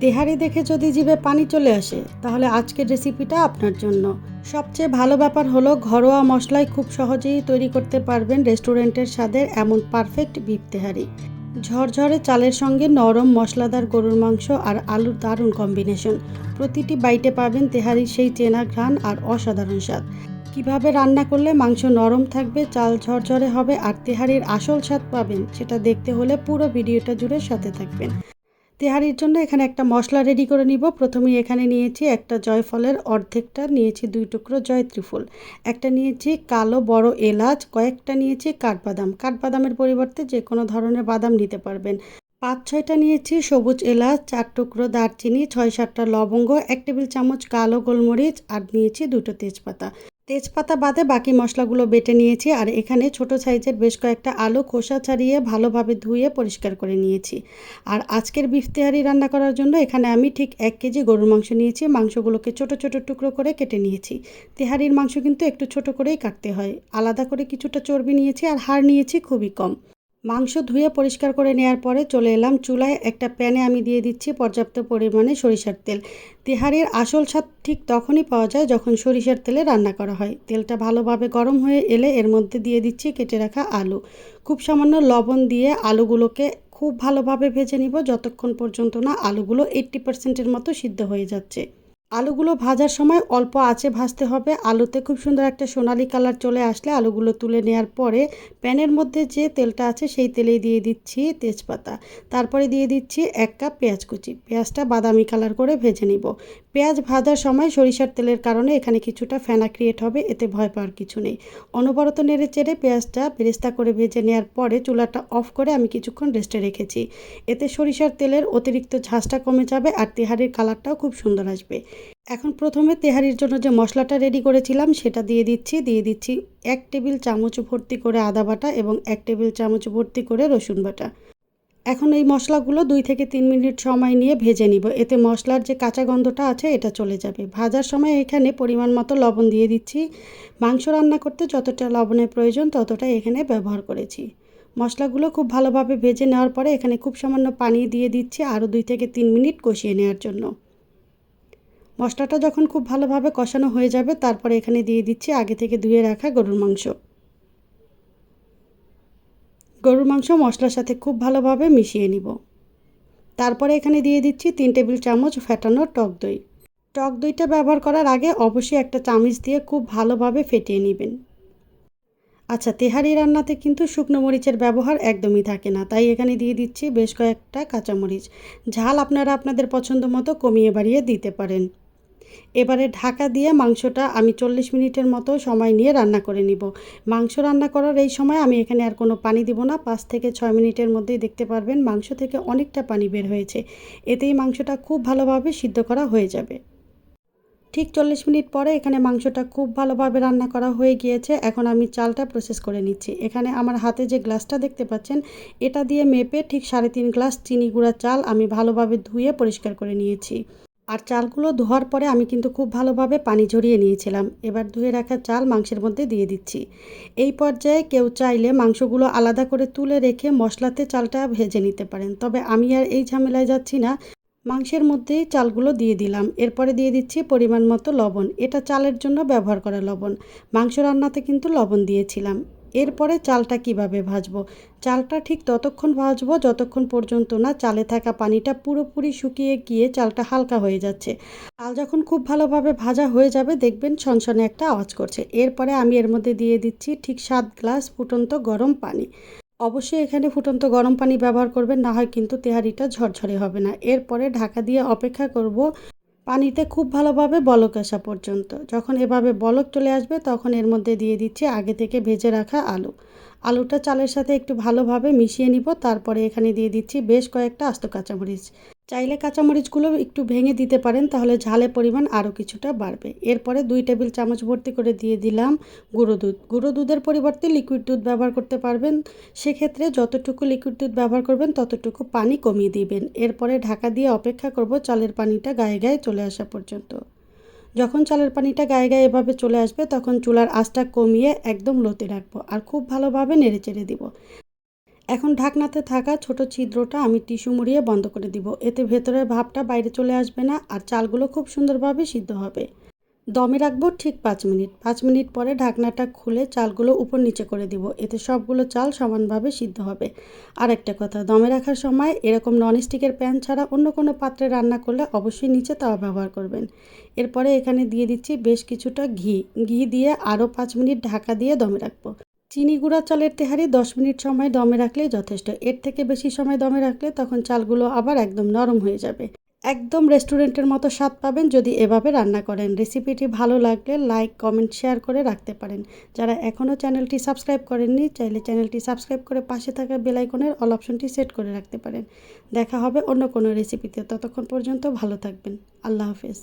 তেহারি দেখে যদি জিভে পানি চলে আসে তাহলে আজকের রেসিপিটা আপনার জন্য। সবচেয়ে ভালো ব্যাপার হলো ঘরোয়া মশলায় খুব সহজেই তৈরি করতে পারবেন রেস্টুরেন্টের স্বাদের এমন পারফেক্ট বিফ তেহারি। ঝরঝরে চালের সঙ্গে নরম মশলাদার গরুর মাংস আর আলুর দারুণ কম্বিনেশন। প্রতিটি বাইটে পাবেন তেহারির সেই চেনা ঘ্রাণ আর অসাধারণ স্বাদ। কিভাবে রান্না করলে মাংস নরম থাকবে, চাল ঝরঝরে হবে আর তেহারির আসল স্বাদ পাবেন সেটা দেখতে হলে পুরো ভিডিওটা জুড়ে সাথে থাকবেন। তেহারির জন্য এখানে একটা মশলা রেডি করে নিব। প্রথমেই এখানে নিয়েছি একটা জয়ফলের অর্ধেকটা নিয়েছি 2 টুকরো জয়ত্রী ফুল, একটা নিয়েছি কালো বড় এলাচ, কয়েকটা নিয়েছি কাঠবাদাম। কাঠবাদামের পরিবর্তে যে কোনো ধরনের বাদাম নিতে পারবেন। 5-6টা নিয়েছি সবুজ এলাচ, 4 টুকরো দারচিনি, 6-7টা লবঙ্গ, 1 টেবিল চামচ কালো গোলমরিচ আর নিয়েছি 2টো তেজপাতা। তেজপাতা বাদে বাকি মশলাগুলো বেটে নিয়েছি। আর এখানে ছোট সাইজের বেশ কয়েকটা আলু খোসা ছাড়িয়ে ভালোভাবে ধুয়ে পরিষ্কার করে নিয়েছি। আর আজকের বিফ তেহারি রান্না করার জন্য এখানে আমি ঠিক 1 কেজি গরুর মাংস নিয়েছি। মাংসগুলোকে ছোট ছোট টুকরো করে কেটে নিয়েছি। তেহারির মাংস কিন্তু একটু ছোট করেই কাটতে হয়। আলাদা করে কিছুটা চর্বি নিয়েছি আর হাড় নিয়েছি খুবই কম। মাংস ধুয়ে পরিষ্কার করে নেওয়ার পরে চলে এলাম চুলায়। একটা প্যানে আমি দিয়ে দিচ্ছি পর্যাপ্ত পরিমাণে সরিষার তেল। তেহারির আসল স্বাদ ঠিক তখনই পাওয়া যায় যখন সরিষার তেলে রান্না করা হয়। তেলটা ভালোভাবে গরম হয়ে এলে এর মধ্যে দিয়ে দিচ্ছি কেটে রাখা আলু। খুব সামান্য লবণ দিয়ে আলুগুলোকে খুব ভালোভাবে ভেজে নিব যতক্ষণ পর্যন্ত না আলুগুলো 80%-এর মতো সিদ্ধ হয়ে যাচ্ছে। আলুগুলো ভাজার সময় অল্প আঁচে ভাজতে হবে। আলুতে খুব সুন্দর একটা সোনালি কালার চলে আসলে আলুগুলো তুলে নেওয়ার পরে প্যানের মধ্যে যে তেলটা আছে সেই তেলেই দিয়ে দিচ্ছি তেজপাতা। তারপরে দিয়ে দিচ্ছি 1 কাপ পেঁয়াজ কুচি। পেঁয়াজটা বাদামি কালার করে ভেজে নিব। পেঁয়াজ ভাজার সময় সরিষার তেলের কারণে এখানে কিছুটা ফেনা ক্রিয়েট হবে, এতে ভয় পাওয়ার কিছু নেই। অনবরত নেড়ে চেড়ে পেঁয়াজটা বেরেস্তা করে ভেজে নেওয়ার পরে চুলাটা অফ করে আমি কিছুক্ষণ রেস্টে রেখেছি। এতে সরিষার তেলের অতিরিক্ত ঝাঁজটা কমে যাবে আর তেহারির কালারটাও খুব সুন্দর আসবে। এখন প্রথমে তেহারির জন্য যে মশলাটা রেডি করেছিলাম সেটা দিয়ে দিচ্ছি 1 টেবিল চামচ ভর্তি করে আদা বাটা এবং 1 টেবিল চামচ ভর্তি করে রসুন বাটা। এখন এই মশলাগুলো 2 থেকে 3 মিনিট সময় নিয়ে ভেজে নিব। এতে মশলার যে কাঁচা গন্ধটা আছে এটা চলে যাবে। ভাজার সময় এখানে পরিমাণ মতো লবণ দিয়ে দিচ্ছি। মাংস রান্না করতে যতটা লবণের প্রয়োজন ততটাই এখানে ব্যবহার করেছি। মশলাগুলো খুব ভালোভাবে ভেজে নেওয়ার পরে এখানে খুব সামান্য পানি দিয়ে দিচ্ছি আরও 2 থেকে 3 মিনিট কষিয়ে নেওয়ার জন্য। মশলাটা যখন খুব ভালোভাবে কষানো হয়ে যাবে তারপরে এখানে দিয়ে দিচ্ছি আগে থেকে ধুয়ে রাখা গরুর মাংস। গরুর মাংস মশলার সাথে খুব ভালোভাবে মিশিয়ে নিব। তারপরে এখানে দিয়ে দিচ্ছি 3 টেবিল চামচ ফেটানো টক দই। টক দইটা ব্যবহার করার আগে অবশ্যই একটা চামচ দিয়ে খুব ভালোভাবে ফেটিয়ে নেবেন। আচ্ছা, তেহারি রান্নাতে কিন্তু শুকনো মরিচের ব্যবহার একদমই থাকে না, তাই এখানে দিয়ে দিচ্ছি বেশ কয়েকটা কাঁচামরিচ। ঝাল আপনারা আপনাদের পছন্দ মতো কমিয়ে বাড়িয়ে দিতে পারেন। এবারে ঢাকা দিয়ে মাংসটা আমি 40 মিনিটের মতো সময় নিয়ে রান্না করে নিব। মাংস রান্না করার এই সময় আমি এখানে আর কোনো পানি দিব না। 5 থেকে 6 মিনিটের মধ্যেই দেখতে পারবেন মাংস থেকে অনেকটা পানি বের হয়েছে। এতেই মাংসটা খুব ভালোভাবে সিদ্ধ করা হয়ে যাবে। ঠিক 40 মিনিট পরে এখানে মাংসটা খুব ভালোভাবে রান্না করা হয়ে গিয়েছে। এখন আমি চালটা প্রসেস করে নিচ্ছি। এখানে আমার হাতে যে গ্লাসটা দেখতে পাচ্ছেন এটা দিয়ে মেপে ঠিক 3.5 গ্লাস চিনি গুঁড়া চাল আমি ভালোভাবে ধুয়ে পরিষ্কার করে নিয়েছি। আর চালগুলো ধোয়ার পরে আমি কিন্তু খুব ভালোভাবে পানি ঝরিয়ে নিয়েছিলাম। এবার ধুয়ে রাখা চাল মাংসের মধ্যে দিয়ে দিচ্ছি। এই পর্যায়ে কেউ চাইলে মাংসগুলো আলাদা করে তুলে রেখে মশলাতে চালটা ভেজে নিতে পারেন, তবে আমি আর এই ঝামেলায় যাচ্ছি না। মাংসের মধ্যেই চালগুলো দিয়ে দিলাম। এরপরে দিয়ে দিচ্ছি পরিমাণ মতো লবণ। এটা চালের জন্য ব্যবহার করা লবণ। মাংস রান্নাতে কিন্তু লবণ দিয়েছিলাম। এরপরে চালটা কিভাবে ভাজবো? চালটা ঠিক ততক্ষণ ভাজবো যতক্ষণ পর্যন্ত না চালে থাকা পানিটা পুরোপুরি শুকিয়ে গিয়ে চালটা হালকা হয়ে যাচ্ছে। চাল যখন খুব ভালোভাবে ভাজা হয়ে যাবে দেখবেন সনসনে একটা আওয়াজ করছে। এরপরে আমি এর মধ্যে দিয়ে দিচ্ছি ঠিক 7 গ্লাস ফুটন্ত গরম পানি। অবশ্যই এখানে ফুটন্ত গরম পানি ব্যবহার করবেন, না হয় কিন্তু তেহারিটা ঝরঝরে হবে না। এরপরে ঢাকা দিয়ে অপেক্ষা করব পানিতে খুব ভালোভাবে বলক আসা পর্যন্ত। যখন এভাবে বলক চলে আসবে তখন এর মধ্যে দিয়ে দিচ্ছি আগে থেকে ভেজে রাখা আলু। আলুটা চালের সাথে একটু ভালোভাবে মিশিয়ে নিব। তারপরে এখানে দিয়ে দিচ্ছি বেশ কয়েকটা আস্ত কাঁচামরিচ। চাইলে কাঁচামরিচগুলো একটু ভেঙে দিতে পারেন, তাহলে ঝালের পরিমাণ আরও কিছুটা বাড়বে। এরপরে 2 টেবিল চামচ ভর্তি করে দিয়ে দিলাম গুঁড়ো দুধ। গুঁড়ো দুধের পরিবর্তে লিকুইড দুধ ব্যবহার করতে পারবেন। সেক্ষেত্রে যতটুকু লিকুইড দুধ ব্যবহার করবেন ততটুকু পানি কমিয়ে দিবেন। এরপরে ঢাকা দিয়ে অপেক্ষা করব চালের পানিটা গায়ে গায়ে চলে আসা পর্যন্ত। যখন চালের পানিটা গায়ে গায়ে এভাবে চলে আসবে তখন চুলার আঁচটা কমিয়ে একদম লোতে রাখবো আর খুব ভালোভাবে নেড়েচেড়ে দিব। এখন ঢাকনাতে থাকা ছোট ছিদ্রটা আমি টিস্যু মুড়িয়ে বন্ধ করে দিব। এতে ভেতরের ভাপটা বাইরে চলে আসবে না আর চালগুলো খুব সুন্দরভাবে সিদ্ধ হবে। দমে রাখবো ঠিক 5 মিনিট। 5 মিনিট পরে ঢাকনাটা খুলে চালগুলো উপর নিচে করে দিব। এতে সবগুলো চাল সমানভাবে সিদ্ধ হবে। আর একটা কথা, দমে রাখার সময় এরকম ননস্টিকের প্যান ছাড়া অন্য কোনো পাত্রে রান্না করলে অবশ্যই নিচে তাওয়া ব্যবহার করবেন। এরপরে এখানে দিয়ে দিচ্ছি বেশ কিছুটা ঘি। ঘি দিয়ে আরও 5 মিনিট ঢাকা দিয়ে দমে রাখবো। চিনি গুঁড়া চালের তেহারি 10 মিনিট সময় দমে রাখলেই যথেষ্ট। এর থেকে বেশি সময় দমে রাখলে তখন চালগুলো আবার একদম নরম হয়ে যাবে। একদম রেস্টুরেন্টের মতো স্বাদ পাবেন যদি এভাবে রান্না করেন। রেসিপিটি ভালো লাগলে লাইক, কমেন্ট, শেয়ার করে রাখতে পারেন। যারা এখনও চ্যানেলটি সাবস্ক্রাইব করেননি চাইলে চ্যানেলটি সাবস্ক্রাইব করে পাশে থাকা বেল আইকনের অল অপশনটি সেট করে রাখতে পারেন। দেখা হবে অন্য কোনো রেসিপিতে। ততক্ষণ পর্যন্ত ভালো থাকবেন। আল্লাহ হাফেজ।